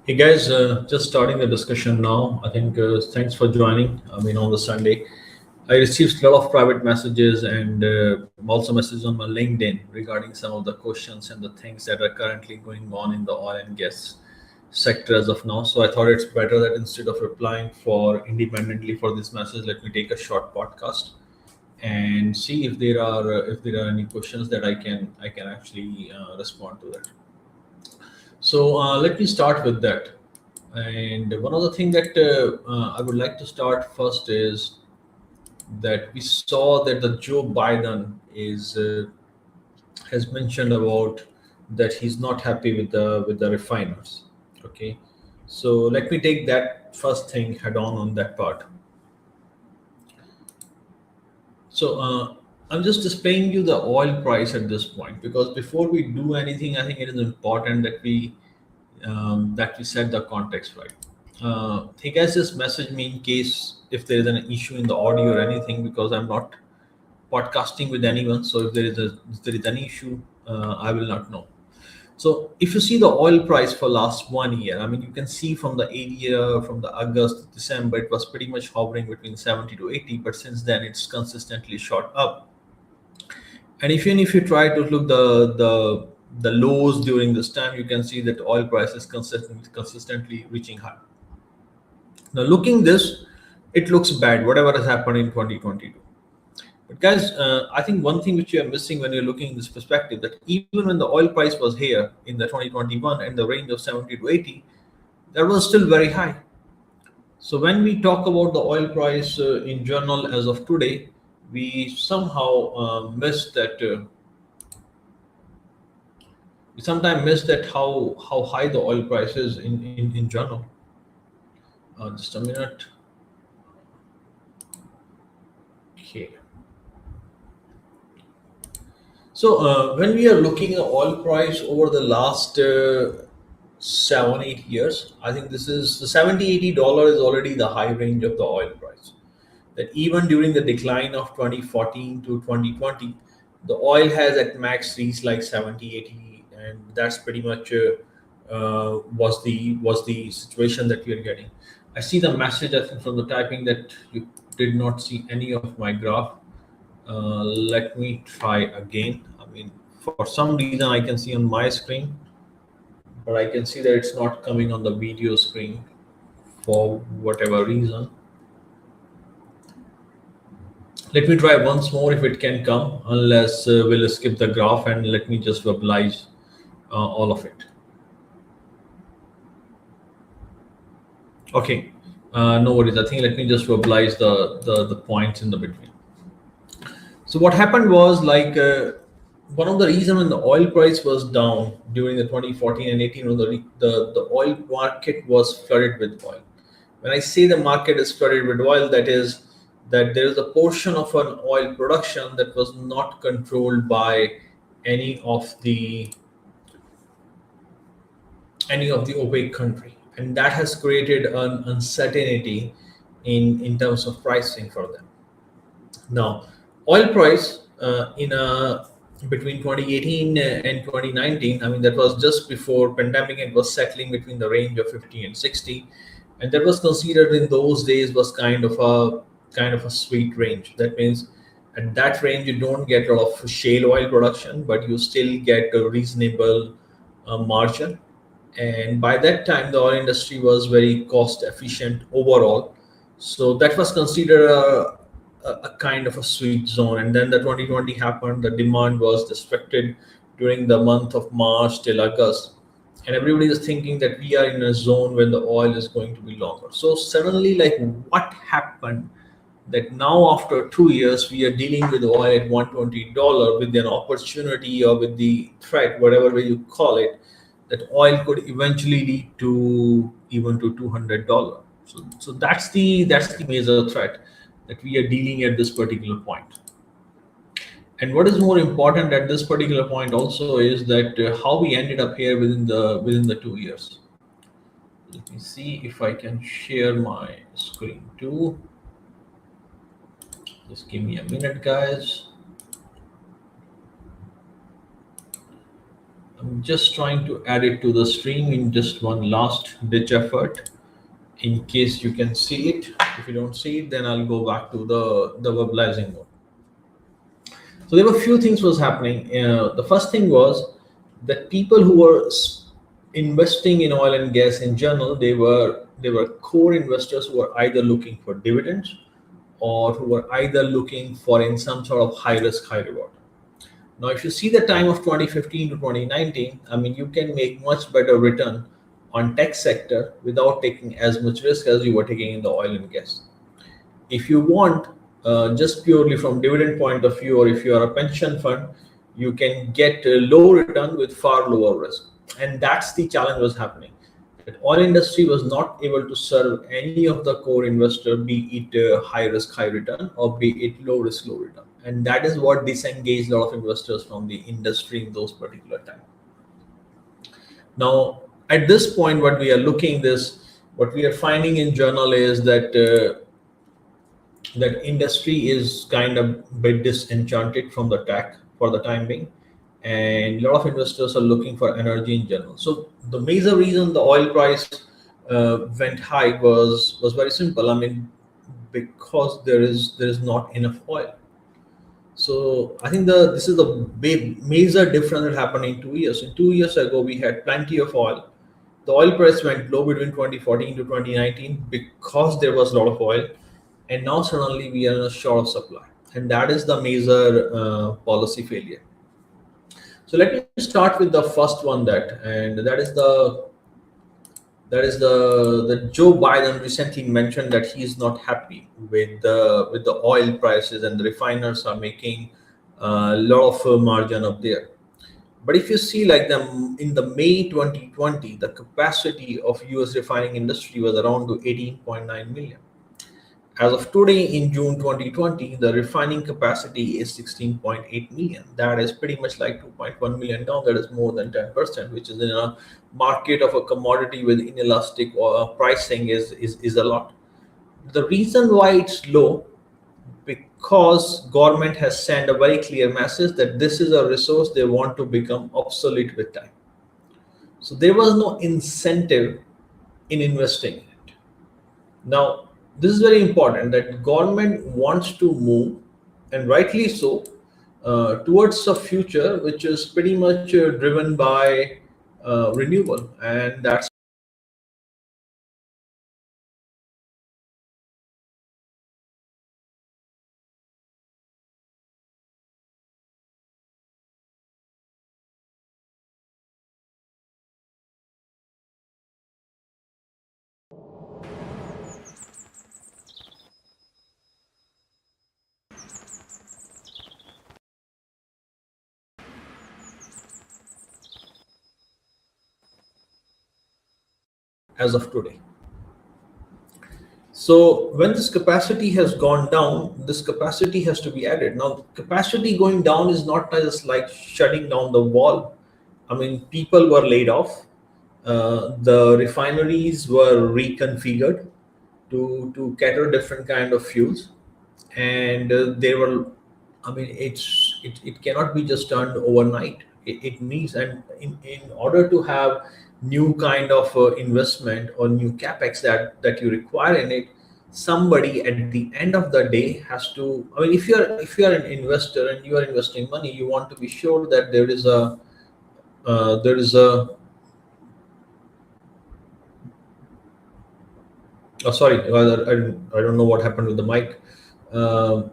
Hey guys, just starting the discussion now. I think thanks for joining. I mean, on the Sunday, I received a lot of private messages and also messages on my LinkedIn regarding some of the questions and the things that are currently going on in the oil and gas sector as of now. So I thought it's better that instead of replying for independently for this message, let me take a short podcast and see if there are any questions that I can actually respond to that. So let me start with that. And one of the things that I would like to start first is that we saw that the Joe Biden is has mentioned about that he's not happy with the refiners. Okay, so let me take that first thing head on that part. So I'm just displaying you the oil price at this point because before we do anything, I think it is important that we set the context right. Hey guys, just message me in case if there is an issue in the audio or anything because I'm not podcasting with anyone. So if there is any issue, I will not know. So if you see the oil price for last 1 year, I mean you can see from the area from the August to December, it was pretty much hovering between 70 to 80, but since then it's consistently shot up. And even if you try to look the lows during this time, you can see that oil price is consistently reaching high. Now, looking this, it looks bad, whatever has happened in 2022. But guys, I think one thing which you are missing when you're looking in this perspective, that even when the oil price was here in the 2021 and the range of 70 to 80, that was still very high. So when we talk about the oil price in general as of today, we somehow we sometimes miss that how high the oil price is in general. Just a minute. Okay. So when we are looking at oil price over the last 7 8 years, I think this is the 70 $80 is already the high range of the oil price. That even during the decline of 2014 to 2020, the oil has at max reached like 70 80, and that's pretty much was the situation that we are getting. I see the message I think from the typing that you did not see any of my graph. Let me try again. I mean, for some reason I can see on my screen, but I can see that it's not coming on the video screen for whatever reason. Let me try once more if it can come, unless we'll skip the graph and let me just verbalize all of it. Okay, no worries. I think let me just verbalize the points in the between. So what happened was like one of the reason when the oil price was down during the 2014 and 18, when the oil market was flooded with oil. When I say the market is flooded with oil, that is that there is a portion of an oil production that was not controlled by any of the OPEC country, and that has created an uncertainty in terms of pricing for them. Now, oil price in between 2018 and 2019, I mean that was just before pandemic. It was settling between the range of 50 and 60, and that was considered in those days was kind of a sweet range. That means at that range you don't get a lot of shale oil production, but you still get a reasonable margin. And by that time, the oil industry was very cost efficient overall. So that was considered a kind of a sweet zone. And then the 2020 happened. The demand was restricted during the month of March till August, and everybody is thinking that we are in a zone when the oil is going to be longer. So suddenly, like what happened? That now after 2 years we are dealing with oil at $120 with an opportunity or with the threat, whatever way you call it, that oil could eventually lead to even to $200. So that's the major threat that we are dealing at this particular point. And what is more important at this particular point also is that how we ended up here within the 2 years. Let me see if I can share my screen too. Just give me a minute, guys. I'm just trying to add it to the stream in just one last ditch effort in case you can see it. If you don't see it, then I'll go back to the verbalizing mode. So there were a few things was happening. The first thing was that people who were investing in oil and gas in general, they were core investors who were either looking for dividends or who were either looking for in some sort of high risk, high reward. Now, if you see the time of 2015 to 2019, I mean, you can make much better return on tech sector without taking as much risk as you were taking in the oil and gas. If you want, just purely from dividend point of view, or if you are a pension fund, you can get a low return with far lower risk. And that's the challenge was happening. That oil industry was not able to serve any of the core investor, be it high risk, high return, or be it low risk, low return. And that is what disengaged a lot of investors from the industry in those particular times. Now, at this point, what we are finding in journal is that industry is kind of bit disenchanted from the tech for the time being, and a lot of investors are looking for energy in general. So the major reason the oil price went high was very simple. I mean, because there is not enough oil. So I think this is the big major difference that happened in 2 years. In 2 years ago, we had plenty of oil. The oil price went low between 2014 to 2019 because there was a lot of oil, and now suddenly we are in a short of supply, and that is the major policy failure. So let me start with the first one, and that Joe Biden recently mentioned that he is not happy with the oil prices, and the refiners are making a lot of margin up there. But if you see, like in the May 2020, the capacity of US refining industry was around to 18.9 million. As of today, in June 2020, the refining capacity is 16.8 million. That is pretty much like 2.1 million down. That is more than 10%, which is in a market of a commodity with inelastic pricing is a lot. The reason why it's low, because government has sent a very clear message that this is a resource they want to become obsolete with time. So there was no incentive in investing in it. Now, this is very important that government wants to move, and rightly so, towards a future which is pretty much driven by renewable, and that's as of today. So when this capacity has gone down, this capacity has to be added. Now, capacity going down is not just like shutting down the wall. I mean, people were laid off. The refineries were reconfigured to cater different kind of fuels, and they were. I mean, it cannot be just done overnight. It needs, and in order to have new kind of investment or new capex that you require in it, somebody at the end of the day has to. I mean, if you're an investor and you are investing money, you want to be sure that there is a oh, sorry, I don't know what happened with the mic. Um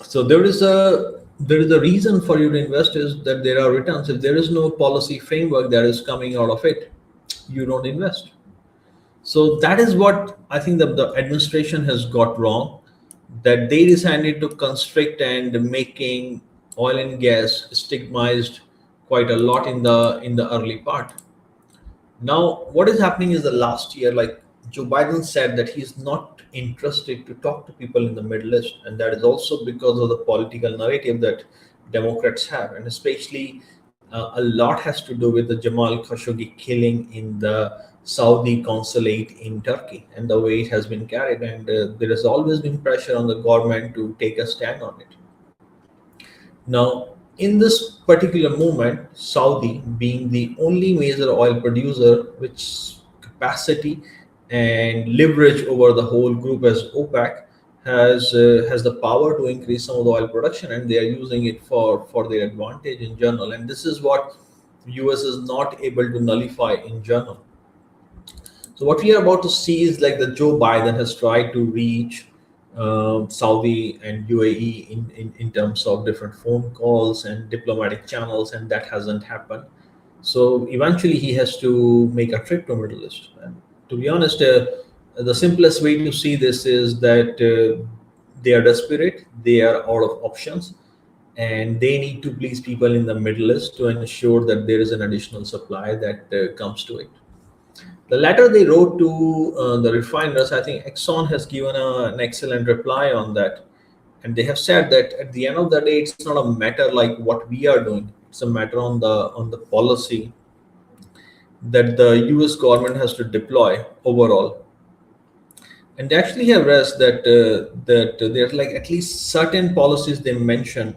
so there is a reason for you to invest, is that there are returns. If there is no policy framework that is coming out of it, you don't invest. So that is what I think that the administration has got wrong, that they decided to constrict and making oil and gas stigmatized quite a lot in the early part. Now, what is happening is the last year, like Joe Biden said that he's not interested to talk to people in the Middle East, and that is also because of the political narrative that Democrats have, and especially a lot has to do with the Jamal Khashoggi killing in the Saudi consulate in Turkey and the way it has been carried, and there has always been pressure on the government to take a stand on it. Now, In this particular moment, Saudi, being the only major oil producer, which capacity and leverage over the whole group as OPEC, has the power to increase some of the oil production, and they are using it for their advantage in general. And this is what US is not able to nullify in general. So what we are about to see is like the Joe Biden has tried to reach Saudi and UAE in terms of different phone calls and diplomatic channels, and that hasn't happened. So eventually he has to make a trip to Middle East. And to be honest, the simplest way to see this is that they are desperate, they are out of options, and they need to please people in the Middle East to ensure that there is an additional supply that comes to it. The letter they wrote to the refiners, I think Exxon has given an excellent reply on that. And they have said that at the end of the day, it's not a matter like what we are doing. It's a matter on the policy that the US government has to deploy overall. And they actually have raised that there's like at least certain policies they mention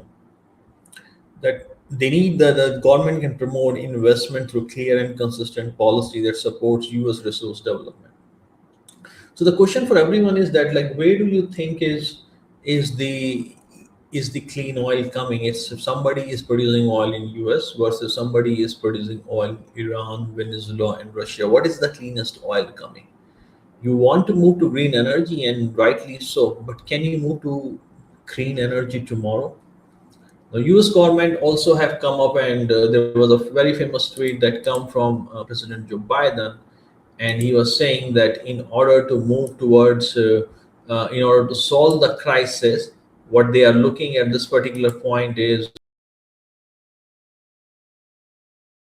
that they need the government can promote investment through clear and consistent policy that supports US resource development. So the question for everyone is that like where do you think is the is the clean oil coming? It's if somebody is producing oil in US versus somebody is producing oil in Iran, Venezuela, and Russia. What is the cleanest oil coming? You want to move to green energy, and rightly so, but can you move to clean energy tomorrow? The US government also have come up, and there was a very famous tweet that come from President Joe Biden, and he was saying that in order to move towards, in order to solve the crisis, what they are looking at this particular point is,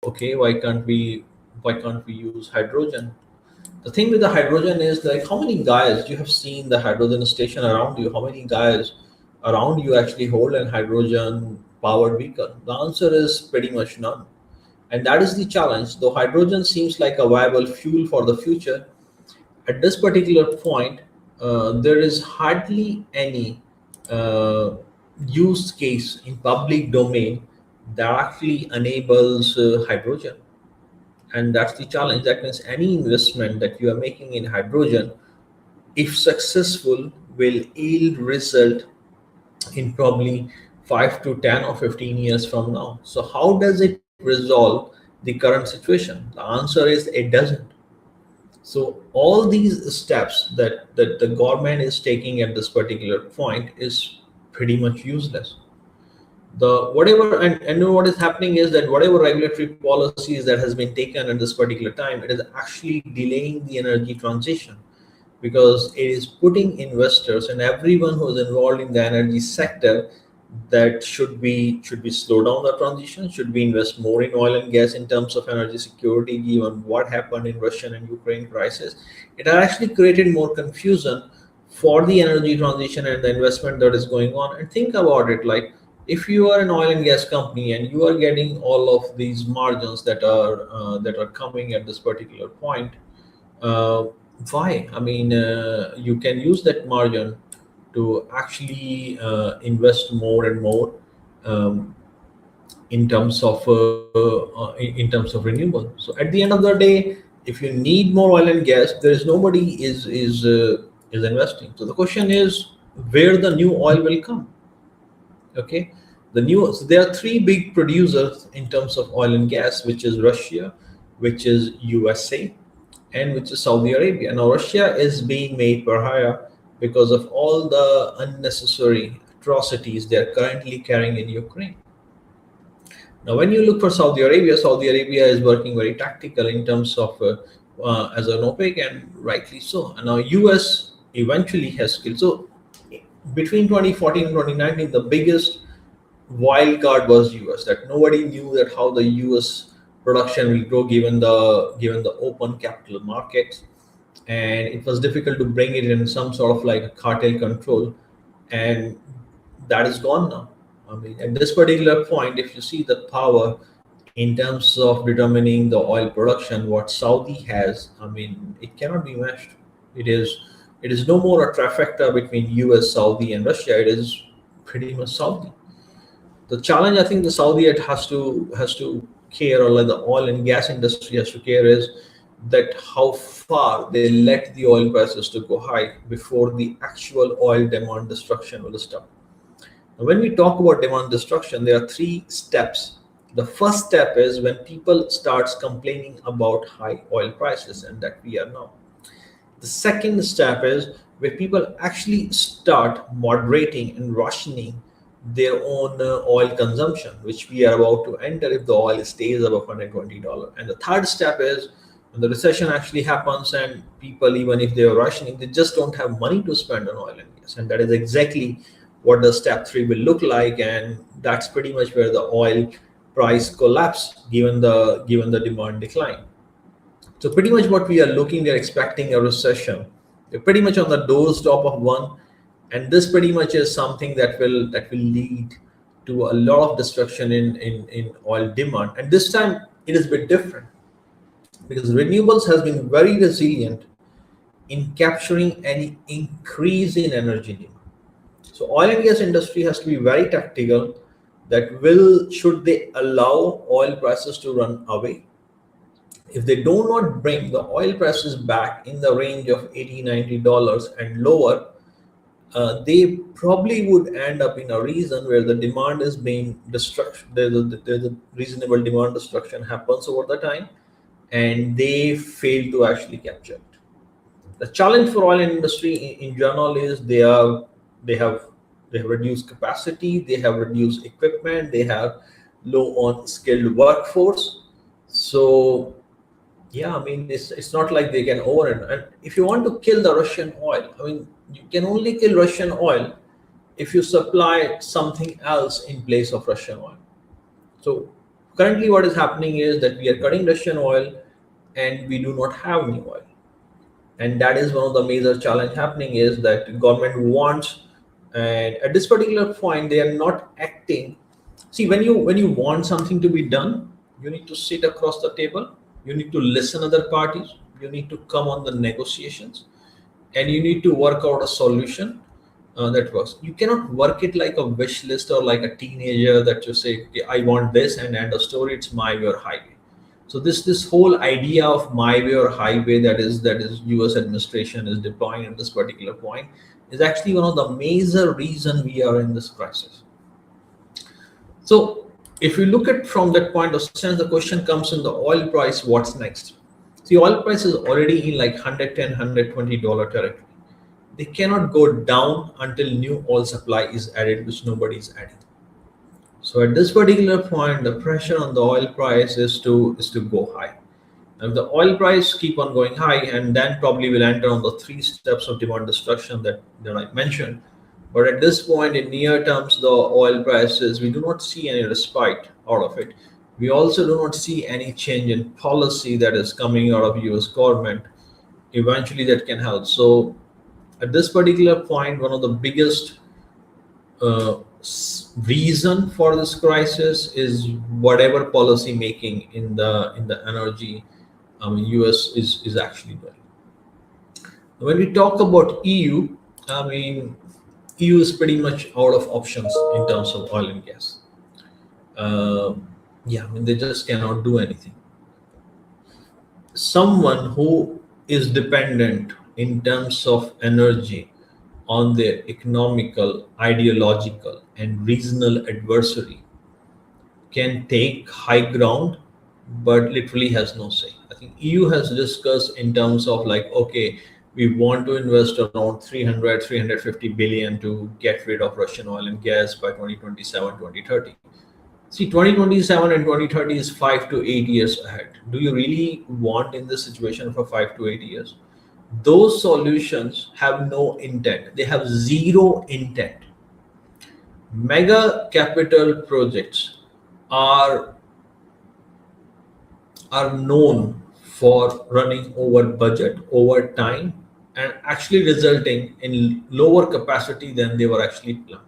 okay, why can't we use hydrogen? The thing with the hydrogen is like how many guys you have seen the hydrogen station around you? How many guys around you actually hold an hydrogen powered vehicle? The answer is pretty much none. And that is the challenge. Though hydrogen seems like a viable fuel for the future, at this particular point, there is hardly any uh, use case in public domain that actually enables hydrogen. And that's the challenge. That means any investment that you are making in hydrogen, if successful, will yield result in probably 5 to 10 or 15 years from now. So how does it resolve the current situation? The answer is it doesn't. So all these steps that the government is taking at this particular point is pretty much useless. The whatever and what is happening is that whatever regulatory policies that has been taken at this particular time, it is actually delaying the energy transition, because it is putting investors and everyone who is involved in the energy sector that should be slow down the transition, should be invest more in oil and gas in terms of energy security. Given what happened in Russian and Ukraine crisis, it has actually created more confusion for the energy transition and the investment that is going on. And think about it, like if you are an oil and gas company and you are getting all of these margins that are coming at this particular point, uh, why? I mean, you can use that margin to actually invest more and more um, in terms of in terms of renewable. So at the end of the day, if you need more oil and gas, there is nobody is investing. So the question is where the new oil will come. Okay, so there are three big producers in terms of oil and gas, which is Russia, which is USA, and which is Saudi Arabia. Now Russia is being made pariah because of all the unnecessary atrocities they are currently carrying in Ukraine. Now, when you look for Saudi Arabia is working very tactical in terms of as an OPEC, and rightly so. And now US eventually has skilled. So between 2014 and 2019, the biggest wild card was US. That nobody knew that how the US production will grow given the open capital markets, and it was difficult to bring it in some sort of like a cartel control, and that is gone now. I mean, at this particular point, if you see the power in terms of determining the oil production, what Saudi has, I mean, it cannot be matched. It is no more a trifecta between US, Saudi, and Russia. It is pretty much Saudi. The challenge I think the Saudi has to care, or like the oil and gas industry has to care, is that how far they let the oil prices to go high before the actual oil demand destruction will stop. Now, when we talk about demand destruction, there are three steps. The first step is when people starts complaining about high oil prices, and that we are now. The second step is where people actually start moderating and rationing their own oil consumption, which we are about to enter if the oil stays above $120. And the third step is when the recession actually happens and people, even if they are rationing, they just don't have money to spend on oil and gas. And that is exactly what the step three will look like. And that's pretty much where the oil price collapse given the demand decline. So pretty much what we are looking, we are expecting a recession. We're pretty much on the doorstep of one, and this pretty much is something that will lead to a lot of destruction in oil demand. And this time it is a bit different because renewables has been very resilient in capturing any increase in energy demand. So oil and gas industry has to be very tactical that will should they allow oil prices to run away, if they do not bring the oil prices back in the range of $80-90 and lower, they probably would end up in a region where the demand is being destruction. There's a reasonable demand destruction happens over the time, and they fail to actually capture it. The challenge for oil industry in general is they have they have reduced capacity, they have reduced equipment, they have low on skilled workforce. So yeah, I mean, it's not like they can over it. And if you want to kill the Russian oil, I mean, you can only kill Russian oil if you supply something else in place of Russian oil. So currently what is happening is that we are cutting Russian oil and we do not have new oil. And that is one of the major challenge happening, is that government wants, and at this particular point they are not acting. See, when you want something to be done, you need to sit across the table, you need to listen other parties, you need to come on the negotiations, and you need to work out a solution that works. You cannot work it like a wish list or like a teenager that you say, okay, I want this, and end of story, it's my way or highway. So this whole idea of my way or highway that is US administration is deploying at this particular point is actually one of the major reason we are in this crisis. So if you look at from that point of sense, the question comes in the oil price, what's next? See, oil price is already in like $110, $120 territory. They cannot go down until new oil supply is added, which nobody is adding. So at this particular point, the pressure on the oil price is to go high. And if the oil price keep on going high, and then probably will enter on the three steps of demand destruction that I mentioned. But at this point, in near terms, the oil prices, we do not see any respite out of it. We also do not see any change in policy that is coming out of US government. Eventually that can help. So at this particular point, one of the biggest reason for this crisis is whatever policy making in the energy US is actually doing. When we talk about EU, I mean, EU is pretty much out of options in terms of oil and gas. Yeah, I mean, they just cannot do anything. Someone who is dependent in terms of energy on their economical, ideological, and regional adversary can take high ground, but literally has no say. I think EU has discussed in terms of like, okay, we want to invest around 350 billion to get rid of Russian oil and gas by 2027, 2030. See, 2027 and 2030 is 5 to 8 years ahead. Do you really want in this situation for 5 to 8 years? Those solutions have no intent. They have zero intent. Mega capital projects are known for running over budget, over time, and actually resulting in lower capacity than they were actually planned.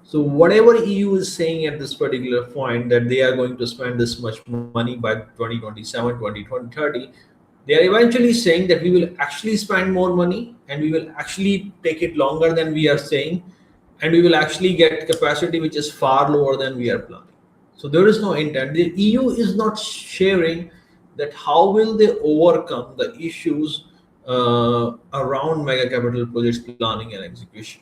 So whatever EU is saying at this particular point that they are going to spend this much money by 2027, 2030, they are eventually saying that we will actually spend more money and we will actually take it longer than we are saying. and we will actually get capacity which is far lower than we are planning. So there is no intent. The EU is not sharing that how will they overcome the issues around mega capital projects planning and execution.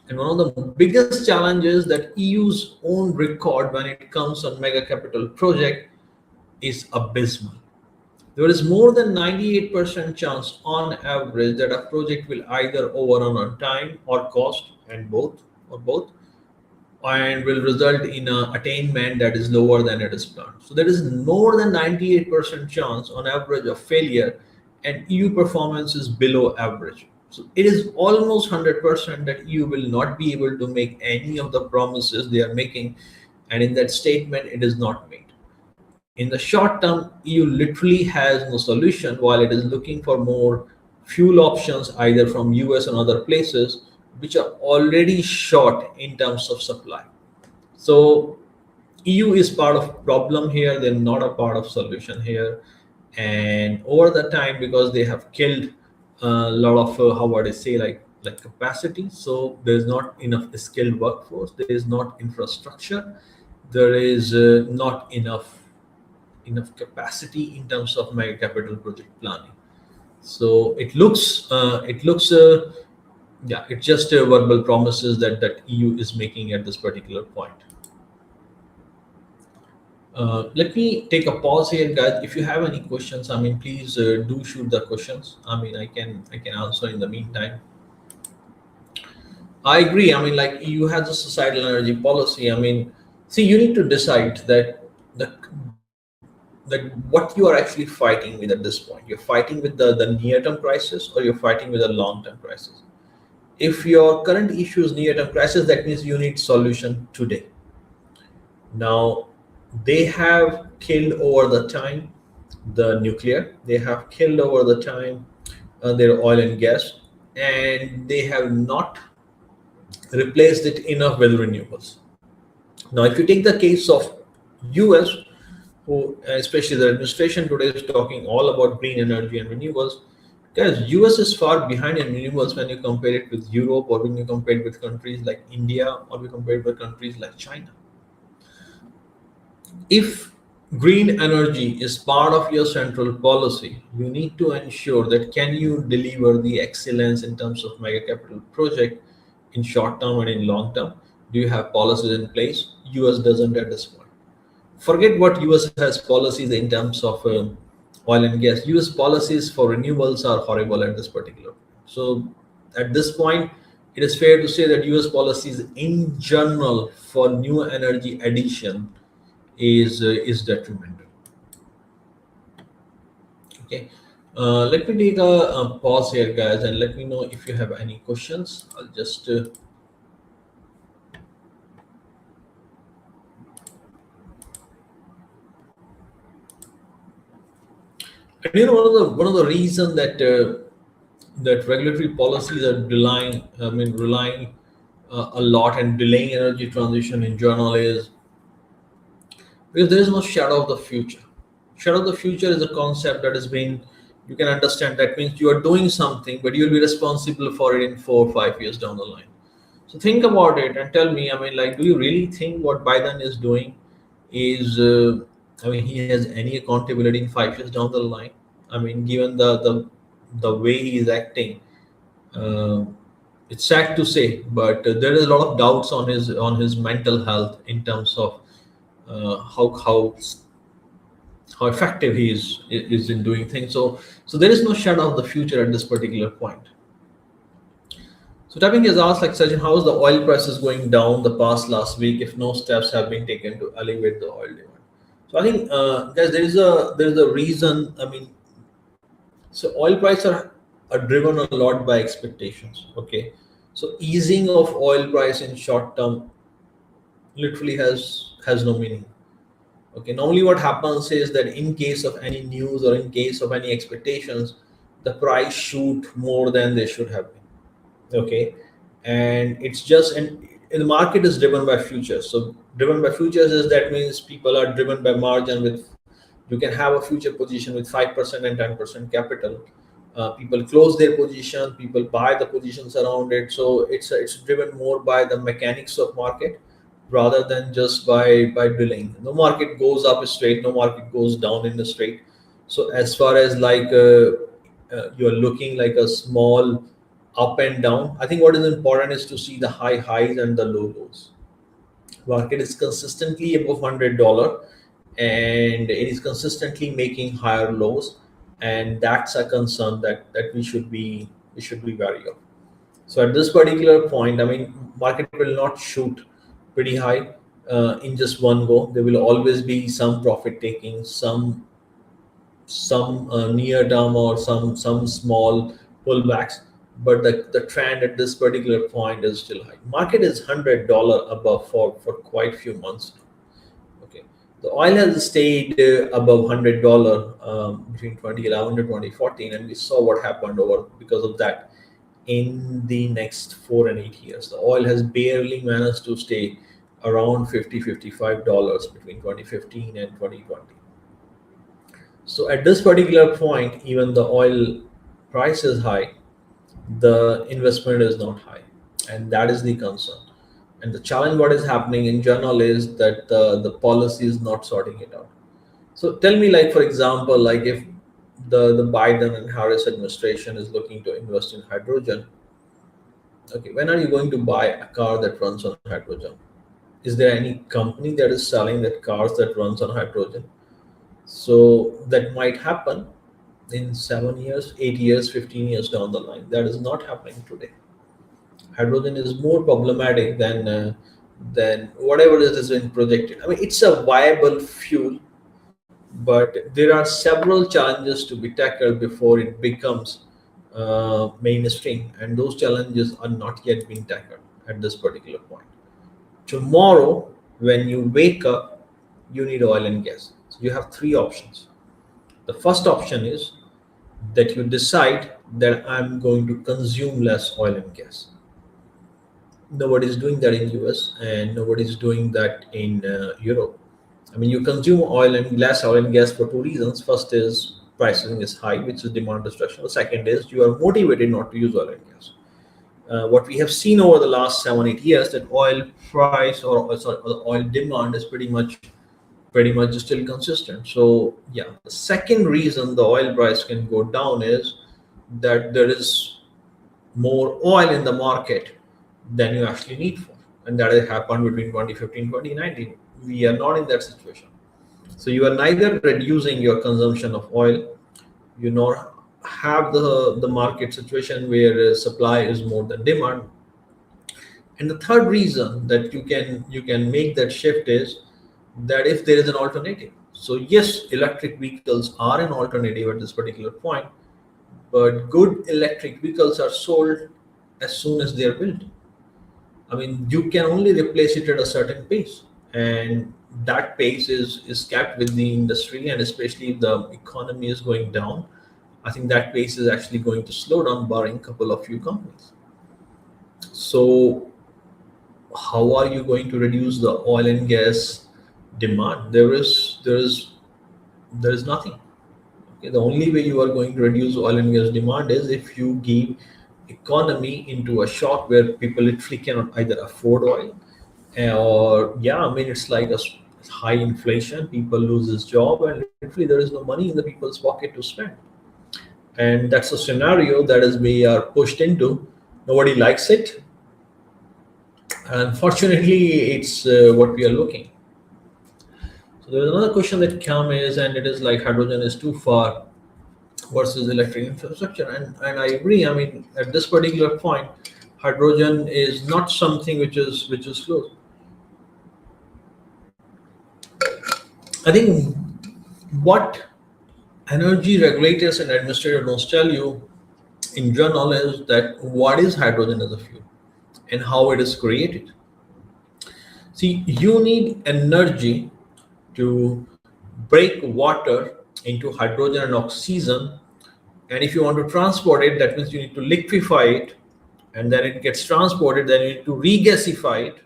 And one of the biggest challenges that EU's own record when it comes on mega capital project is abysmal. There is more than 98% chance on average that a project will either overrun on time or cost, and both, and will result in an attainment that is lower than it is planned. So there is more than 98% chance on average of failure, and EU performance is below average. So it is almost 100% that EU will not be able to make any of the promises they are making, and in that statement it is not made. In the short term, EU literally has no solution while it is looking for more fuel options either from US and other places which are already short in terms of supply. So EU is part of problem here, they're not a part of solution here. And over the time, because they have killed a lot of how would I say, like capacity, so there's not enough skilled workforce, there is not infrastructure, there is not enough capacity in terms of mega capital project planning. So it's just verbal promises that EU is making at this particular point. Let me take a pause here, guys. If you have any questions, I mean, please do shoot the questions. I mean, I can answer in the meantime. I agree. I mean, like EU has a societal energy policy. I mean, see, you need to decide that what you are actually fighting with at this point. You're fighting with the near-term crisis, or you're fighting with a long-term crisis. If your current issue is near-term crisis, that means you need solution today. Now, they have killed over the time the nuclear, they have killed over the time their oil and gas, and they have not replaced it enough with renewables. Now, if you take the case of US, who especially the administration today is talking all about green energy and renewables, guys, US is far behind in renewables when you compare it with Europe, or when you compare it with countries like India, or we compare it with countries like China. If green energy is part of your central policy, you need to ensure that can you deliver the excellence in terms of mega capital project in short term and in long term. Do you have policies in place? US doesn't at this point. Forget what US has policies in terms of oil and gas. US policies for renewables are horrible at this particular. So at this point, it is fair to say that US policies in general for new energy addition is detrimental. Okay, let me take a pause here, guys, and let me know if you have any questions. I'll just and you know, one of the reason that that regulatory policies are relying a lot and delaying energy transition in general is because there is no shadow of the future. Shadow of the future is a concept that has been, you can understand, that means you are doing something, but you'll be responsible for it in 4 or 5 years down the line. So think about it and tell me, I mean, like, do you really think what Biden is doing is, he has any accountability in 5 years down the line? I mean, given the way he is acting, it's sad to say, but there is a lot of doubts on his mental health in terms of how effective he is in doing things. So there is no shadow of the future at this particular point. So Tapping has asked, like, Sachin, how is the oil prices going down the past last week if no steps have been taken to elevate the oil demand? So I think, guys, there is a reason. I mean, so oil prices are driven a lot by expectations. Okay, so easing of oil price in short term literally has no meaning. Okay, normally what happens is that in case of any news or in case of any expectations, the price shoot more than they should have been. Okay, and it's just, and the market is driven by futures. So driven by futures is, that means people are driven by margin. With, you can have a future position with 5% and 10% capital, People close their position, people buy the positions around it. So it's driven more by the mechanics of market rather than just by drilling. No market goes up straight, no market goes down in the straight. So as far as like you're looking like a small up and down, I think what is important is to see the high highs and the low lows. Market is consistently above $100, and it is consistently making higher lows, and that's a concern that we should be wary of. So at this particular point, I mean, market will not shoot pretty high in just one go. There will always be some profit taking, some near term or some small pullbacks, but the trend at this particular point is still high. Market is $100 above for quite few months now. Okay, the oil has stayed above $100 between 2011 to 2014, and we saw what happened over because of that. In the next 4 and 8 years, the oil has barely managed to stay around $50-$55 between 2015 and 2020. So at this particular point, even the oil price is high, the investment is not high, and that is the concern. And the challenge what is happening in general is that the policy is not sorting it out. So tell me, like for example, like if the Biden and Harris administration is looking to invest in hydrogen, okay, when are you going to buy a car that runs on hydrogen? Is there any company that is selling that cars that runs on hydrogen? So that might happen in 7 years, 8 years, 15 years down the line. That is not happening today. Hydrogen is more problematic than whatever it has been projected. I mean, it's a viable fuel, but there are several challenges to be tackled before it becomes mainstream, and those challenges are not yet being tackled at this particular point. Tomorrow, when you wake up, you need oil and gas. So you have three options. The first option is that you decide that I'm going to consume less oil and gas. Nobody is doing that in US, and nobody is doing that in Europe. I mean, you consume oil and gas for two reasons. First is pricing is high, which is demand destruction. The second is you are motivated not to use oil and gas. What we have seen over the last 7-8 years, that oil price or the oil demand is pretty much still consistent. So yeah, the second reason the oil price can go down is that there is more oil in the market than you actually need for, and that has happened between 2015 2019. We are not in that situation. So you are neither reducing your consumption of oil, you nor have the market situation where supply is more than demand. And the third reason that you can make that shift is that if there is an alternative. So yes, electric vehicles are an alternative at this particular point, but good electric vehicles are sold as soon as they are built. I mean, you can only replace it at a certain pace, and that pace is kept with the industry, and especially if the economy is going down, I think that pace is actually going to slow down, barring a couple of few companies. So how are you going to reduce the oil and gas demand? There is nothing. Okay, the only way you are going to reduce oil and gas demand is if you give economy into a shock where people literally cannot either afford oil, or yeah, I mean, it's like high inflation, people lose his job, and literally there is no money in the people's pocket to spend. And that's a scenario that is we are pushed into. Nobody likes it. Unfortunately, it's what we are looking. So there's another question that comes, and it is like hydrogen is too far versus electric infrastructure, and I agree. I mean, at this particular point, hydrogen is not something which is close. I think what energy regulators and administrators don't tell you in general is that what is hydrogen as a fuel and how it is created. See, you need energy to break water into hydrogen and oxygen, and if you want to transport it, that means you need to liquefy it, and then it gets transported, then you need to regasify it.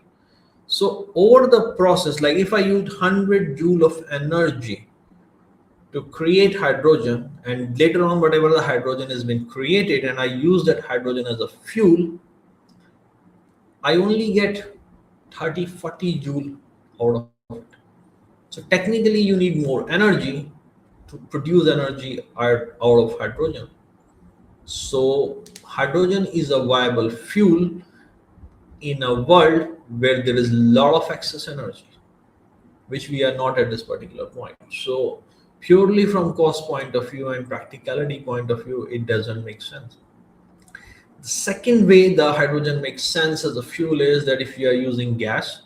So over the process, like if I use 100 joule of energy to create hydrogen, and later on whatever the hydrogen has been created and I use that hydrogen as a fuel, I only get 30-40 joule out of it. So technically you need more energy to produce energy out of hydrogen. So hydrogen is a viable fuel in a world where there is a lot of excess energy, which we are not at this particular point. So purely from cost point of view and practicality point of view, it doesn't make sense. The second way the hydrogen makes sense as a fuel is that if you are using gas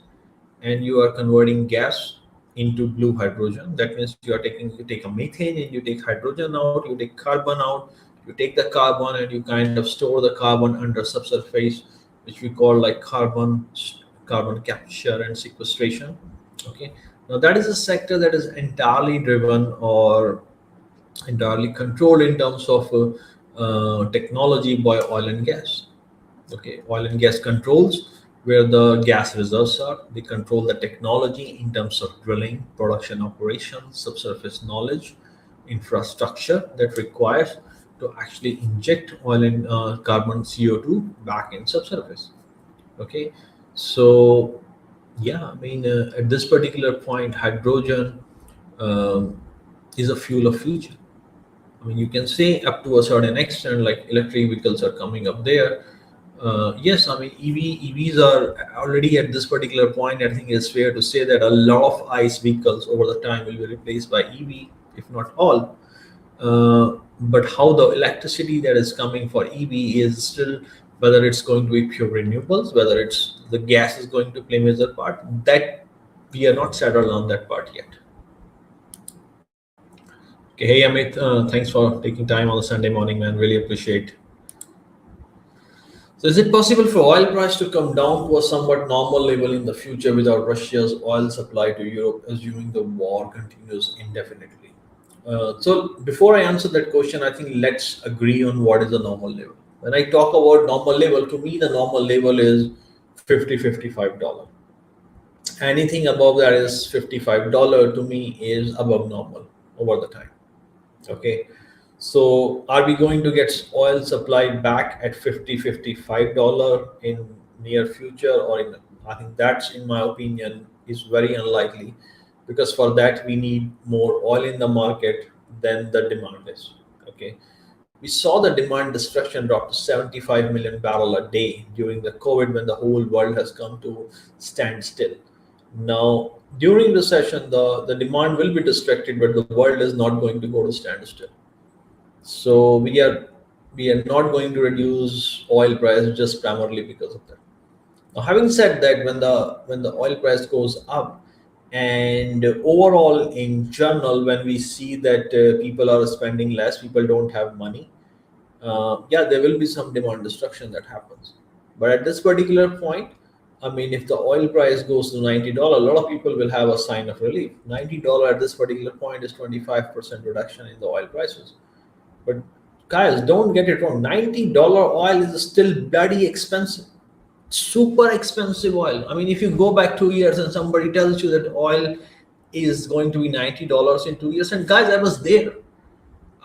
and you are converting gas into blue hydrogen, that means you take a methane and you take hydrogen out, you take carbon out, you take the carbon and you kind of store the carbon under subsurface, which we call like carbon capture and sequestration. Okay, now that is a sector that is entirely driven or entirely controlled in terms of technology by oil and gas. Okay, oil and gas controls where the gas reserves are. They control the technology in terms of drilling, production operations, subsurface knowledge, infrastructure that requires to actually inject oil and carbon CO2 back in subsurface. Okay, so yeah, I mean at this particular point, hydrogen um, is a fuel of future. I mean, you can say up to a certain extent, like electric vehicles are coming up there. Yes, I mean EVs are already at this particular point. I think it's fair to say that a lot of ICE vehicles over the time will be replaced by EV, if not all. But how the electricity that is coming for EV is still, whether it's going to be pure renewables, whether it's the gas is going to play a major part, that we are not settled on that part yet. Okay, hey Amit, thanks for taking time on a Sunday morning, man. Really appreciate. So, is it possible for oil price to come down to a somewhat normal level in the future without Russia's oil supply to Europe, assuming the war continues indefinitely? So, before I answer that question, I think let's agree on what is the normal level. When I talk about normal level, to me, the normal level is $55. Anything above that is $55 to me is above normal over the time. Okay, so are we going to get oil supply back at $55 in near future, or in, I think that's, in my opinion, is very unlikely, because for that we need more oil in the market than the demand is. Okay, we saw the demand destruction drop to 75 million barrel a day during the COVID, when the whole world has come to standstill. Now, during recession, the demand will be distracted, but the world is not going to go to standstill. So we are not going to reduce oil price just primarily because of that. Now, having said that, when the oil price goes up, and overall in general, when we see that people are spending less, people don't have money, yeah, there will be some demand destruction that happens. But at this particular point, I mean, if the oil price goes to $90, a lot of people will have a sign of relief. $90 at this particular point is 25% reduction in the oil prices. But guys, don't get it wrong. $90 oil is still bloody expensive. Super expensive oil. I mean, if you go back 2 years and somebody tells you that oil is going to be $90 in 2 years, and guys, I was there.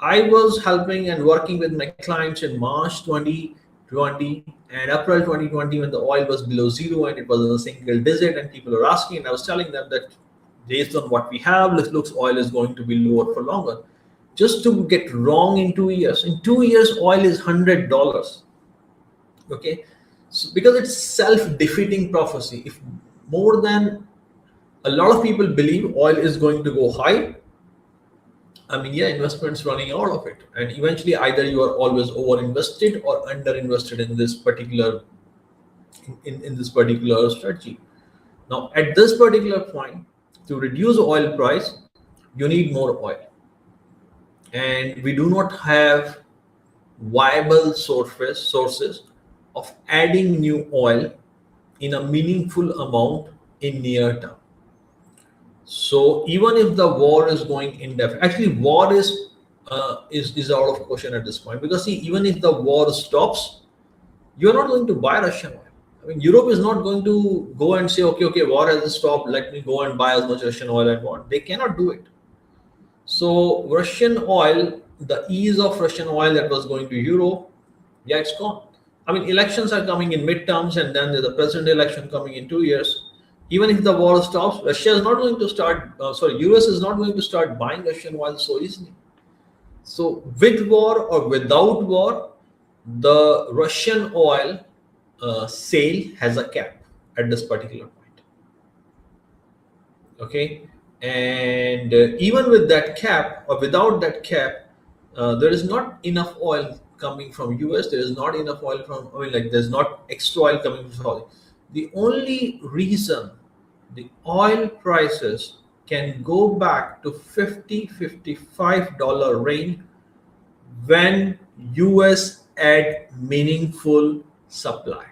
I was helping and working with my clients in March 2020 and April 2020, when the oil was below zero and it was in a single digit, and people were asking, and I was telling them that based on what we have, it looks oil is going to be lower for longer. Just to get wrong in 2 years. In 2 years, oil is $100. Okay, so because it's self-defeating prophecy. If more than a lot of people believe oil is going to go high, I mean, yeah, investments running out of it, and eventually either you are always over invested or under invested in this particular in this particular strategy. Now, at this particular point, to reduce oil price, you need more oil, and we do not have viable sources of adding new oil in a meaningful amount in near term. So even if the war is going indefinite, actually war is out of question at this point, because see, even if the war stops, you're not going to buy Russian oil. I mean, Europe is not going to go and say, okay, war has stopped, let me go and buy as much Russian oil I want. They cannot do it. So Russian oil, the ease of Russian oil that was going to Europe, yeah, it's gone. I mean, elections are coming in midterms, and then there's a president election coming in 2 years. Even if the war stops, Russia is not going to start. US is not going to start buying Russian oil so easily. So, with war or without war, the Russian oil sale has a cap at this particular point. Okay, and even with that cap or without that cap, there is not enough oil coming from US. There is not enough oil from, I mean, like, there's not extra oil coming from Saudi. The only reason the oil prices can go back to $50-$55 range when US add meaningful supply.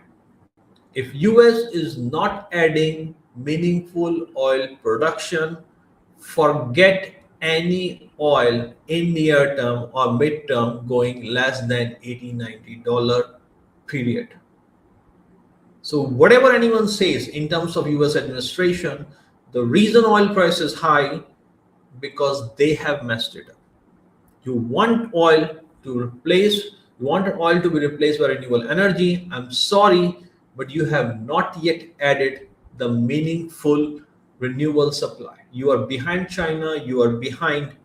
If US is not adding meaningful oil production, forget any oil in near term or midterm going less than $80-$90 period. So whatever anyone says in terms of US administration, the reason oil price is high because they have messed it up. You want oil to replace, you want oil to be replaced by renewable energy. I'm sorry, but you have not yet added the meaningful renewable supply. You are behind China, you are behind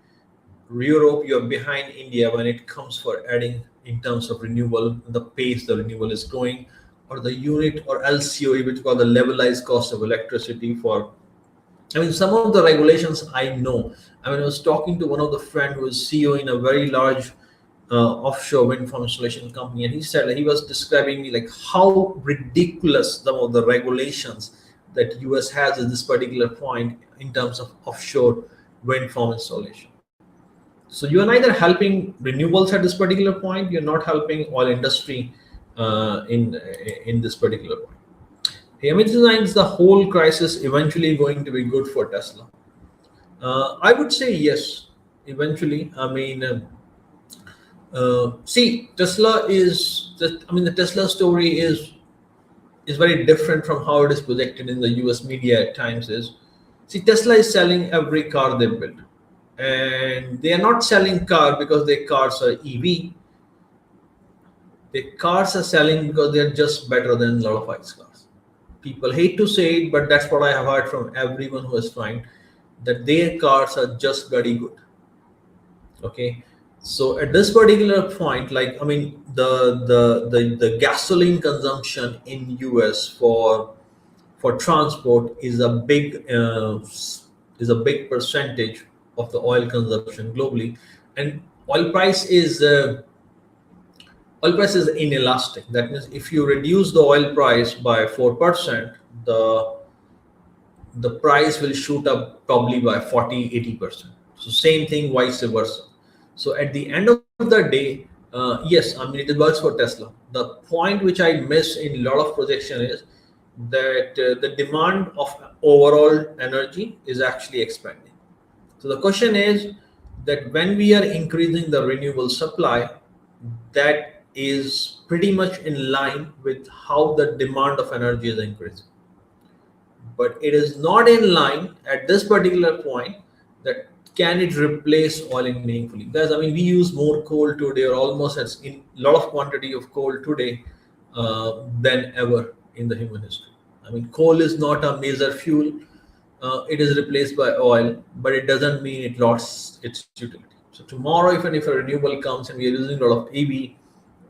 Europe, you are behind India when it comes for adding in terms of renewable, the pace the renewable is growing, or the unit or LCOE, which is called the levelized cost of electricity for. I mean, some of the regulations I know. I mean, I was talking to one of the friend who is CEO in a very large offshore wind farm installation company, and he said he was describing me like how ridiculous some of the regulations that US has at this particular point in terms of offshore wind farm installation. So you are neither helping renewables at this particular point, you're not helping oil industry in this particular point. Is the whole crisis eventually going to be good for Tesla? I would say yes, eventually. I mean, see, Tesla is the Tesla story is very different from how it is projected in the US media at times. See, Tesla is selling every car they build, and they are not selling car because their cars are EV. The cars are selling because they are just better than a lot of ICE cars. People hate to say it, but that's what I have heard from everyone who is trying, that their cars are just very good. Okay, so at this particular point, like, I mean, the gasoline consumption in US for transport is a big percentage of the oil consumption globally, and oil price is inelastic. That means if you reduce the oil price by 4%, the price will shoot up probably by 40-80%. So same thing vice versa. So at the end of the day, yes, I mean, it works for Tesla. The point which I miss in a lot of projection is that the demand of overall energy is actually expanding. So the question is that when we are increasing the renewable supply, that is pretty much in line with how the demand of energy is increasing. But it is not in line at this particular point that can it replace oil meaningfully. Because, I mean, we use more coal today, or almost as in a lot of quantity of coal today than ever in the human history. I mean, coal is not a major fuel. It is replaced by oil, but it doesn't mean it lost its utility. So tomorrow, if a renewable comes and we are using a lot of EV,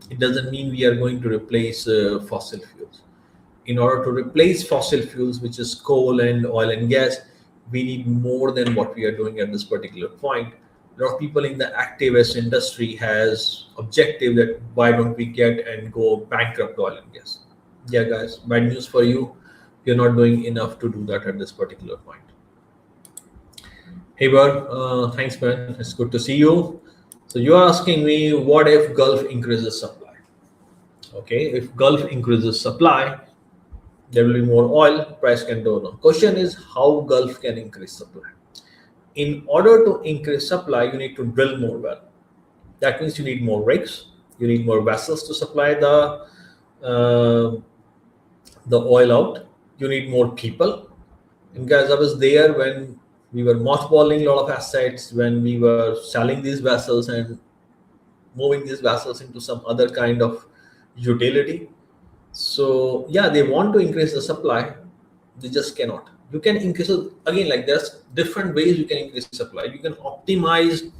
it doesn't mean we are going to replace fossil fuels. In order to replace fossil fuels, which is coal and oil and gas, we need more than what we are doing at this particular point. A lot of people in the activist industry has objective that why don't we get and go bankrupt oil and gas. Yeah, guys, bad news for you. You're not doing enough to do that at this particular point. Hey, Bud, thanks, man. It's good to see you. So you are asking me, what if Gulf increases supply? Okay, if Gulf increases supply, there will be more oil, price can go down. Question is how Gulf can increase supply. In order to increase supply, you need to drill more well. That means you need more rigs, you need more vessels to supply the oil out. You need more people. And guys, I was there when We were mothballing a lot of assets when we were selling these vessels and moving these vessels into some other kind of utility. So yeah, they want to increase the supply, they just cannot. You can increase it again, like there's different ways you can increase supply. You can optimize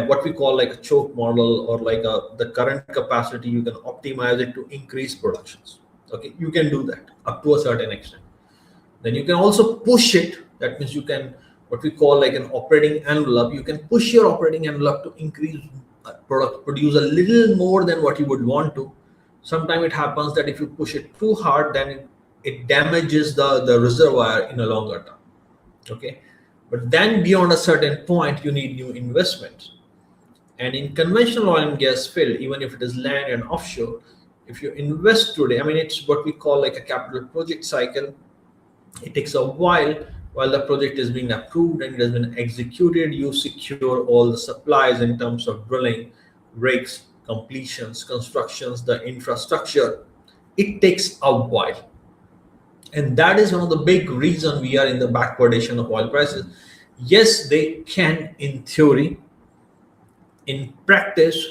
what we call like a choke model, or like the current capacity, you can optimize it to increase productions. Okay, you can do that up to a certain extent. Then you can also push it. That means you can, what we call like an operating envelope, you can push your operating envelope to increase produce a little more than what you would want to. Sometimes it happens that if you push it too hard, then it damages the reservoir in a longer term. Okay, but then beyond a certain point, you need new investments. And in conventional oil and gas field, even if it is land and offshore, if you invest today, I mean, it's what we call like a capital project cycle. It takes a while the project is being approved and it has been executed. You secure all the supplies in terms of drilling, rigs, completions, constructions, the infrastructure. It takes a while. And that is one of the big reasons we are in the backwardation of oil prices. Yes, they can in theory. In practice,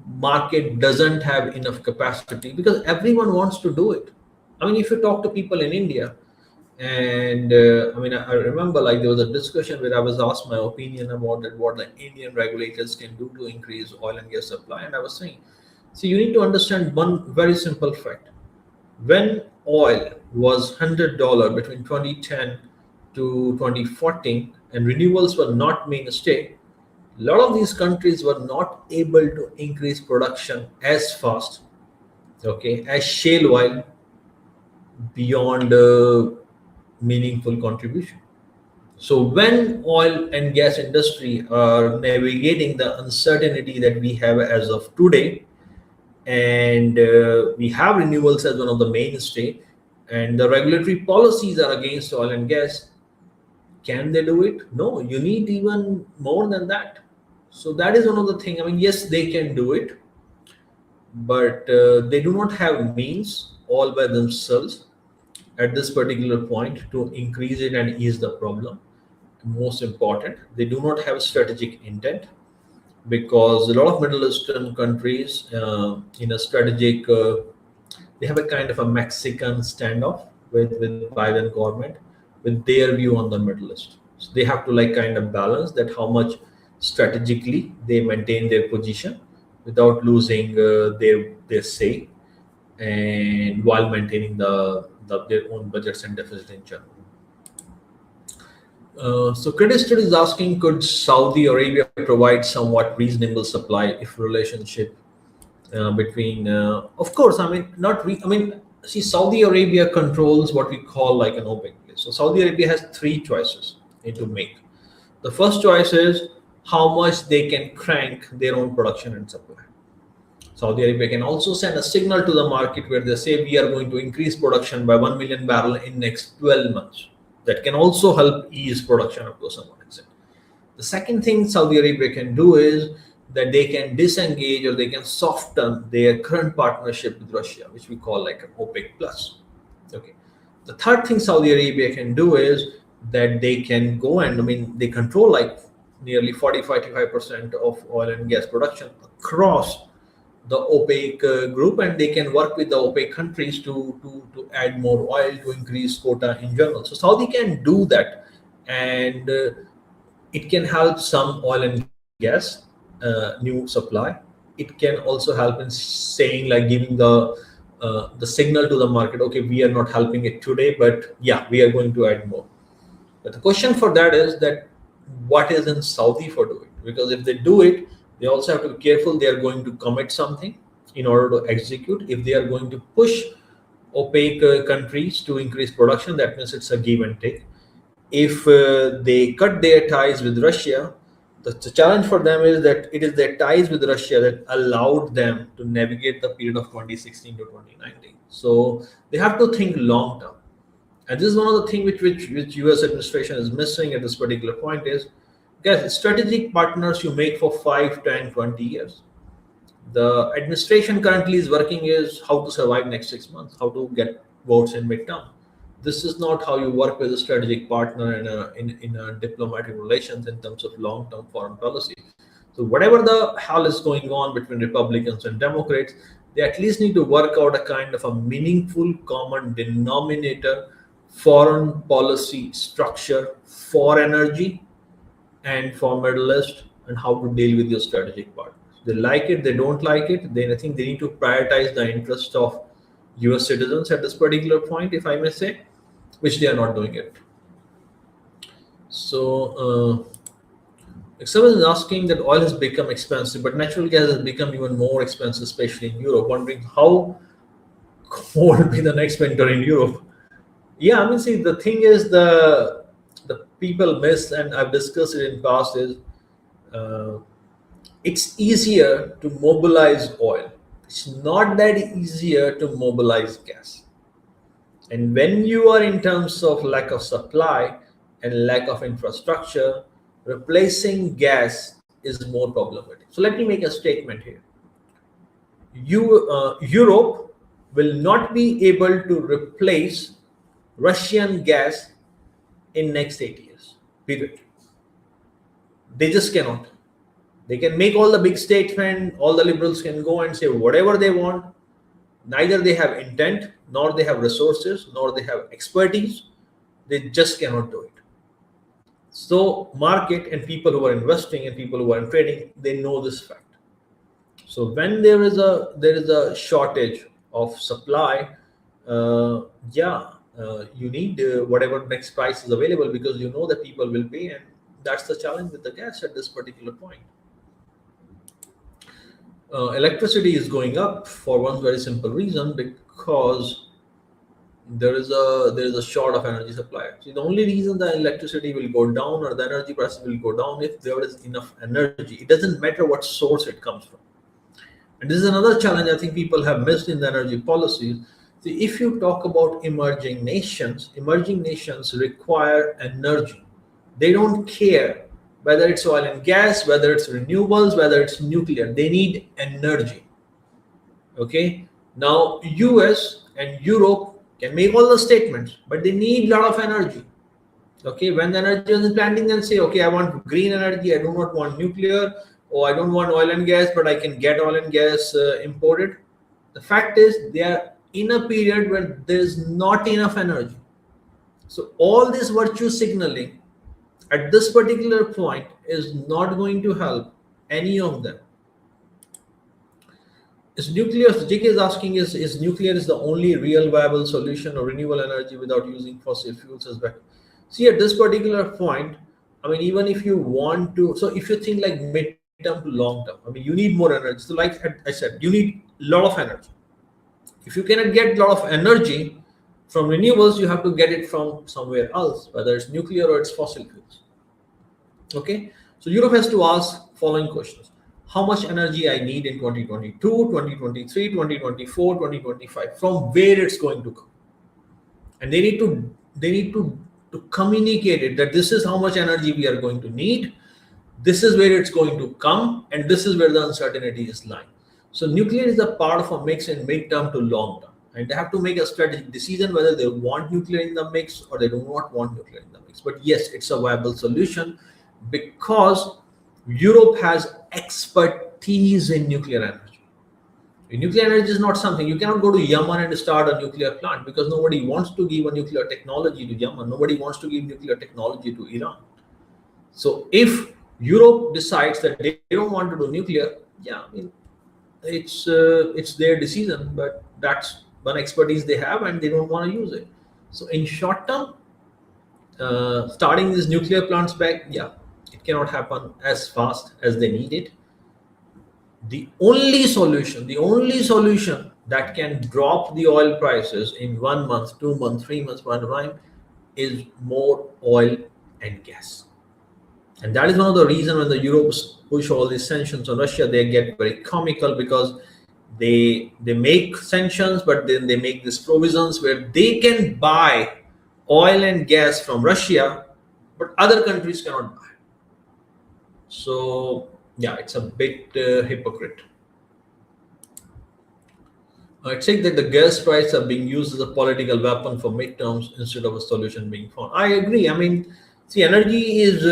market doesn't have enough capacity because everyone wants to do it. I mean, if you talk to people in India, and I mean, I remember like there was a discussion where I was asked my opinion about that, what the Indian regulators can do to increase oil and gas supply, and I was saying, so you need to understand one very simple fact. When oil was $100 between 2010 to 2014, and renewables were not mainstay, a lot of these countries were not able to increase production as fast, okay, as shale oil beyond meaningful contribution. So when oil and gas industry are navigating the uncertainty that we have as of today, and we have renewables as one of the mainstay, and the regulatory policies are against oil and gas, can they do it? No, you need even more than that. So that is one of the things. I mean, yes, they can do it, but they do not have means all by themselves at this particular point to increase it and ease the problem. Most important, they do not have strategic intent, because a lot of Middle Eastern countries in a strategic, they have a kind of a Mexican standoff with Biden government, with their view on the Middle East. So they have to like kind of balance that, how much strategically they maintain their position without losing their say, and while maintaining their own budgets and deficit in general. So credit study is asking, could Saudi Arabia provide somewhat reasonable supply if relationship between, of course, I mean, I mean, see, Saudi Arabia controls what we call like an OPEC place. So Saudi Arabia has three choices to make. The first choice is how much they can crank their own production and supply. Saudi Arabia can also send a signal to the market where they say we are going to increase production by 1 million barrel in next 12 months. That can also help ease production up to some extent. The second thing Saudi Arabia can do is that they can disengage, or they can soften their current partnership with Russia, which we call like an OPEC plus. Okay. The third thing Saudi Arabia can do is that they can go and, I mean, they control like nearly 45% of oil and gas production across the OPEC group, and they can work with the OPEC countries to add more oil, to increase quota in general. So Saudi can do that, and it can help some oil and gas new supply. It can also help in saying, like, giving the signal to the market, okay, we are not helping it today, but yeah, we are going to add more. But the question for that is that what is in Saudi for doing? Because if they do it, they also have to be careful. They are going to commit something in order to execute. If they are going to push OPEC countries to increase production, that means it's a give and take. If they cut their ties with Russia, the challenge for them is that it is their ties with Russia that allowed them to navigate the period of 2016 to 2019. So they have to think long term. And this is one of the things which US administration is missing at this particular point is, guys, strategic partners you make for 5, 10, 20 years. The administration currently is working is how to survive next 6 months, how to get votes in midterm. This is not how you work with a strategic partner in a diplomatic relations in terms of long-term foreign policy. So whatever the hell is going on between Republicans and Democrats, they at least need to work out a kind of a meaningful common denominator foreign policy structure for energy and for Middle East, and how to deal with your strategic partners. They like it, they don't like it. Then I think they need to prioritize the interest of US citizens at this particular point, if I may say, which they are not doing it. So, someone is asking that oil has become expensive, but natural gas has become even more expensive, especially in Europe. Wondering how cold will be the next winter in Europe. Yeah, I mean, see, the thing is the people miss, and I've discussed it in past, is uh, it's easier to mobilize oil. It's not that easier to mobilize gas. And when you are in terms of lack of supply and lack of infrastructure, replacing gas is more problematic. So let me make a statement here. Europe will not be able to replace Russian gas in next 8 years. Period. They just cannot. They can make all the big statement, all the liberals can go and say whatever they want. Neither they have intent, nor they have resources, nor they have expertise. They just cannot do it. So market and people who are investing and people who are trading, they know this fact. So when there is a shortage of supply, you need whatever next price is available, because you know that people will pay, and that's the challenge with the gas at this particular point. Electricity is going up for one very simple reason, because there is a short of energy supply. So the only reason the electricity will go down or the energy prices will go down if there is enough energy. It doesn't matter what source it comes from. And this is another challenge I think people have missed in the energy policies. See, if you talk about emerging nations require energy. They don't care whether it's oil and gas, whether it's renewables, whether it's nuclear. They need energy. Okay. Now, US and Europe can make all the statements, but they need a lot of energy. Okay. When the energy is planting, then say, okay, I want green energy. I do not want nuclear, or I don't want oil and gas, but I can get oil and gas imported. The fact is, they are in a period where there is not enough energy. So all this virtue signaling at this particular point is not going to help any of them. Is nuclear? JK is asking, is nuclear is the only real viable solution or renewable energy without using fossil fuels as backup? See, at this particular point, I mean, even if you want to, so if you think like mid-term to long-term, I mean, you need more energy. So like I said, you need a lot of energy. If you cannot get a lot of energy from renewables, you have to get it from somewhere else, whether it's nuclear or it's fossil fuels. Okay, so Europe has to ask following questions: how much energy I need in 2022, 2023, 2024, 2025, from where it's going to come. And they need to communicate it, that this is how much energy we are going to need, this is where it's going to come, and this is where the uncertainty is lying. So nuclear is a part of a mix in mid-term to long-term, and they have to make a strategic decision whether they want nuclear in the mix or they do not want nuclear in the mix. But yes, it's a viable solution, because Europe has expertise in nuclear energy. Nuclear energy is not something you cannot go to Yemen and start a nuclear plant, because nobody wants to give a nuclear technology to Yemen. Nobody wants to give nuclear technology to Iran. So if Europe decides that they don't want to do nuclear, yeah, I mean, it's their decision, but that's one expertise they have, and they don't want to use it. So in short term, starting these nuclear plants back, yeah, it cannot happen as fast as they need it. The only solution that can drop the oil prices in 1 month, 2 months, 3 months, one time, is more oil and gas. And that is one of the reasons when the Europeans push all these sanctions on Russia, they get very comical, because they make sanctions, but then they make these provisions where they can buy oil and gas from Russia, but other countries cannot buy. So yeah, it's a bit hypocrite. I think that the gas prices are being used as a political weapon for midterms instead of a solution being found. I agree. I mean, see, energy is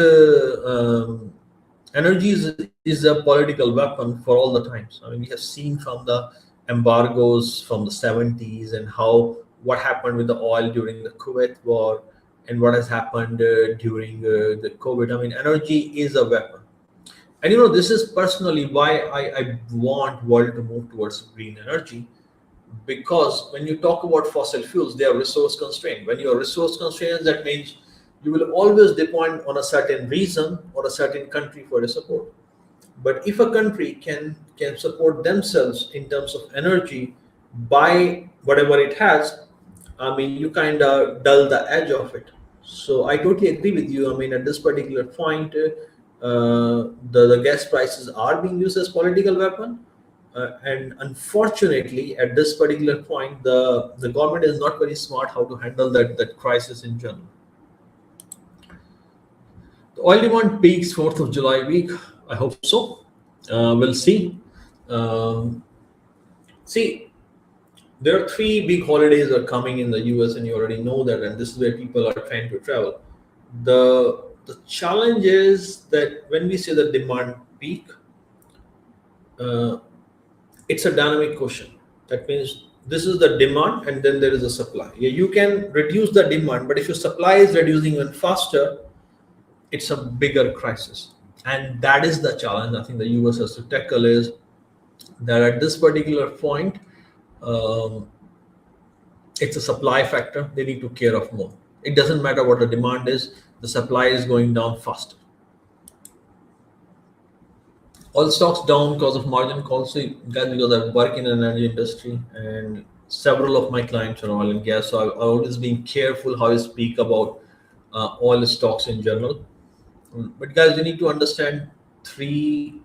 a political weapon for all the times. I mean, we have seen from the embargoes from the 70s and how what happened with the oil during the Kuwait war and what has happened during the COVID. I mean, energy is a weapon. And this is personally why I want world to move towards green energy, because when you talk about fossil fuels, they are resource constrained. When you are resource constrained, that means you will always depend on a certain region or a certain country for the support. But if a country can support themselves in terms of energy by whatever it has, I mean, you kind of dull the edge of it. So I totally agree with you. I mean, at this particular point, the gas prices are being used as political weapon, and unfortunately, at this particular point, the government is not very smart how to handle that crisis in general. The oil demand peaks 4th of July week. I hope so. We'll see. Um, see, there are three big holidays are coming in the US, and you already know that, and this is where people are trying to travel. The challenge is that when we say the demand peak, uh, it's a dynamic question. That means this is the demand, and then there is a supply. Yeah, you can reduce the demand, but if your supply is reducing even faster, it's a bigger crisis. And that is the challenge I think the US has to tackle, is that at this particular point, um, it's a supply factor they need to care of more. It doesn't matter what the demand is, the supply is going down faster. All stocks down because of margin calls. See, guys, because I work in an energy industry and several of my clients are oil and gas, so I always being careful how I speak about oil stocks in general. But guys, you need to understand three,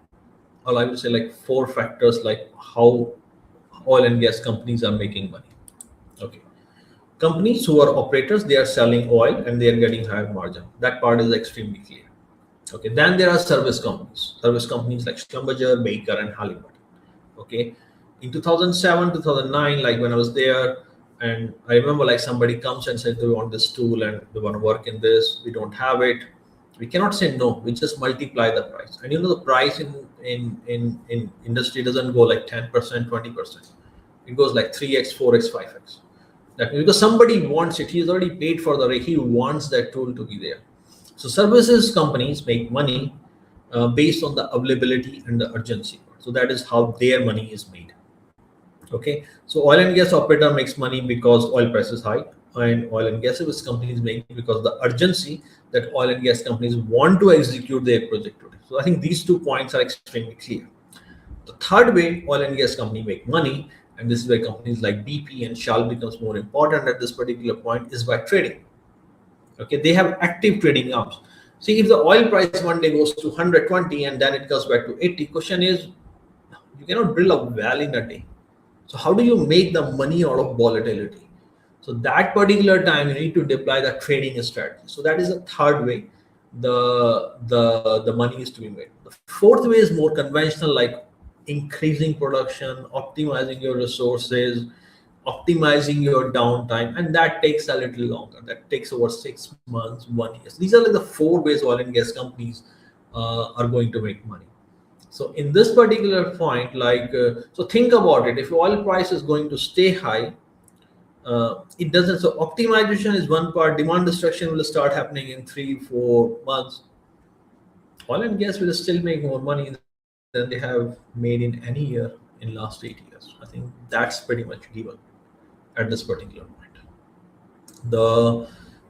or I would say like four factors, like how oil and gas companies are making money. Okay, companies who are operators, they are selling oil and they are getting higher margin. That part is extremely clear. Okay, then there are service companies like Schlumberger, Baker, and Halliburton. Okay, in 2007, 2009, like when I was there, and I remember like somebody comes and says they want this tool and they want to work in this. We don't have it. We cannot say no. We just multiply the price, and the price in industry doesn't go like 10%, 20%. It goes like 3x, 4x, 5x. That means because somebody wants it, he's already paid for the rate. He wants that tool to be there. So services companies make money based on the availability and the urgency. So that is how their money is made. Okay. So oil and gas operator makes money because oil price is high, and oil and gas service companies make because the urgency that oil and gas companies want to execute their project today. So I think these 2 points are extremely clear. The third way oil and gas company make money, and this is where companies like BP and Shell becomes more important at this particular point, is by trading. Okay, they have active trading arms. See, if the oil price one day goes to 120 and then it goes back to 80, question is, you cannot drill a well in a day. So how do you make the money out of volatility? So that particular time you need to deploy the trading strategy. So that is the third way the money is to be made. The fourth way is more conventional, like increasing production, optimizing your resources, optimizing your downtime, and that takes a little longer. That takes over 6 months, 1 year. These are like the four ways oil and gas companies are going to make money. So in this particular point, so think about it. If oil price is going to stay high, it doesn't. So optimization is one part. Demand destruction will start happening in 3-4 months. Oil and gas will still make more money than they have made in any year in last 8 years. I think that's pretty much given at this particular point.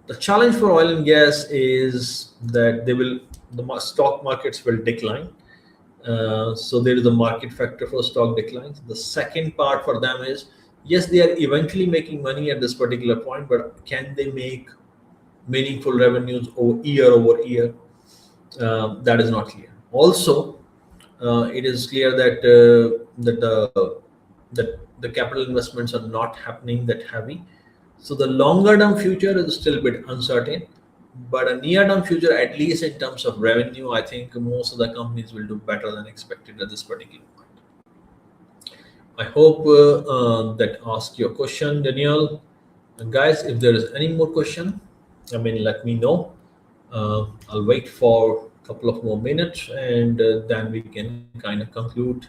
The challenge for oil and gas is that the stock markets will decline. So there is a market factor for stock declines. The second part for them is, yes, they are eventually making money at this particular point, but can they make meaningful revenues over year? That is not clear. Also, it is clear that the capital investments are not happening that heavy. So the longer term future is still a bit uncertain, but a near term future, at least in terms of revenue, I think most of the companies will do better than expected at this particular point. I hope that asked your question, Daniel. And guys, if there is any more question, let me know. I'll wait for a couple of more minutes, and then we can kind of conclude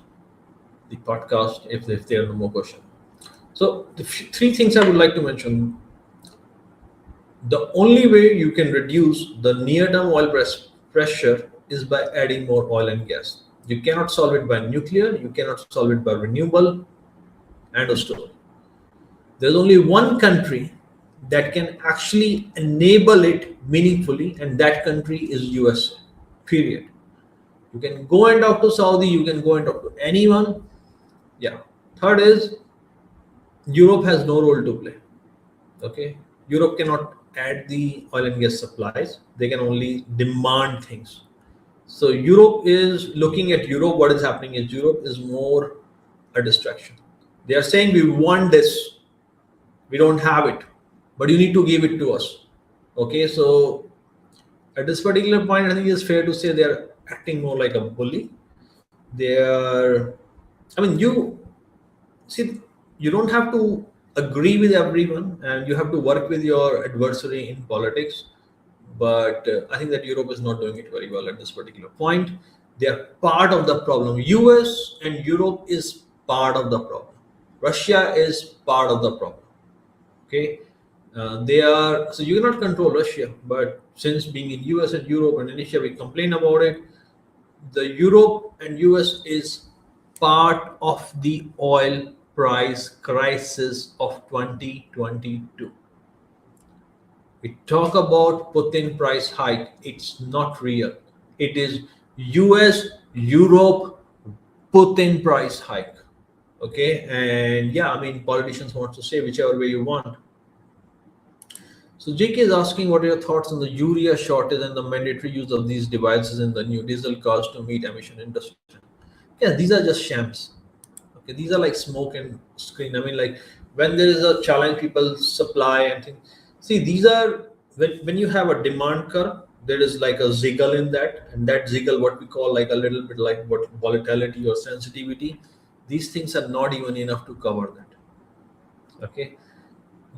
the podcast if there are no more questions. So, the three things I would like to mention. The only way you can reduce the near-term oil pressure is by adding more oil and gas. You cannot solve it by nuclear, you cannot solve it by renewable, and a story. There's only one country that can actually enable it meaningfully, and that country is USA. Period. You can go and talk to Saudi, you can go and talk to anyone. Yeah. Third is Europe has no role to play. Okay. Europe cannot add the oil and gas supplies. They can only demand things. So Europe is looking at Europe. What is happening is Europe is more a distraction. They are saying we want this, we don't have it, but you need to give it to us. Okay, so at this particular point, I think it's fair to say they are acting more like a bully. They are, you see, you don't have to agree with everyone, and you have to work with your adversary in politics. But I think that Europe is not doing it very well at this particular point. They are part of the problem. US and Europe is part of the problem. Russia is part of the problem. Okay, they are, so you cannot control Russia, but since being in US and Europe and Asia, we complain about it. The Europe and US is part of the oil price crisis of 2022. We talk about Putin price hike. It's not real. It is US, Europe, Putin price hike. Okay, and yeah, politicians want to say whichever way you want. So JK is asking, what are your thoughts on the urea shortage and the mandatory use of these devices in the new diesel cars to meet emission industry? Yeah, these are just shams. Okay, these are like smoke and screen. Like when there is a challenge, people supply and things. See, these are when you have a demand curve, there is like a ziggle in that, and that ziggle, what we call like a little bit like what volatility or sensitivity. These things are not even enough to cover that. Okay,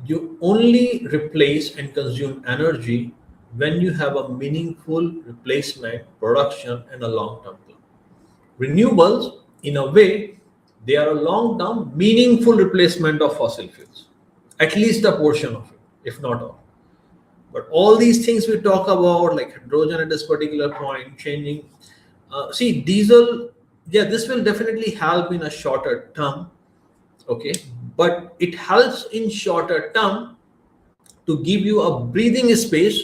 you only replace and consume energy when you have a meaningful replacement, production, and a long-term plan. Renewables, in a way, they are a long-term, meaningful replacement of fossil fuels, at least a portion of it, if not all. But all these things we talk about, like hydrogen at this particular point, changing. See, diesel, yeah, this will definitely help in a shorter term. Okay, but it helps in shorter term to give you a breathing space,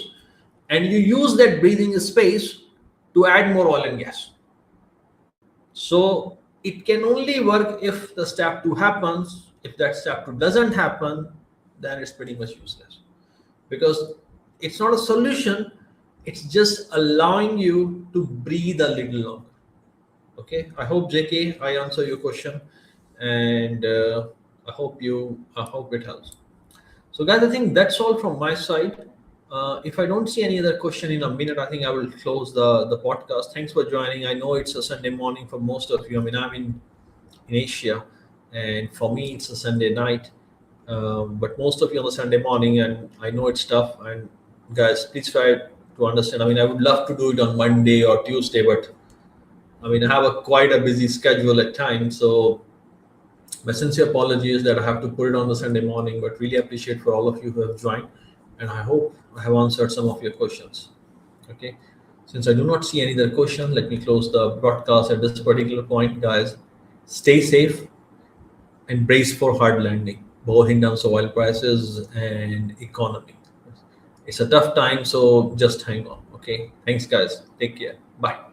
and you use that breathing space to add more oil and gas. So it can only work if the step 2 happens. If that step 2 doesn't happen, then it's pretty much useless, because it's not a solution. It's just allowing you to breathe a little longer. Okay, I hope JK, I answer your question, and I hope it helps. So guys, I think that's all from my side. If I don't see any other question in a minute, I think I will close the podcast. Thanks for joining. I know it's a Sunday morning for most of you. I'm in Asia, and for me it's a Sunday night. But most of you on the Sunday morning, and I know it's tough. And guys, please try to understand. I would love to do it on Monday or Tuesday, but I have quite a busy schedule at times. So my sincere apologies that I have to put it on the Sunday morning, but really appreciate for all of you who have joined, and I hope I have answered some of your questions. Okay, since I do not see any other question, let me close the broadcast at this particular point. Guys, stay safe and brace for hard landing, both in terms of oil prices and economy. It's a tough time, so just hang on. Okay, thanks guys, take care, bye.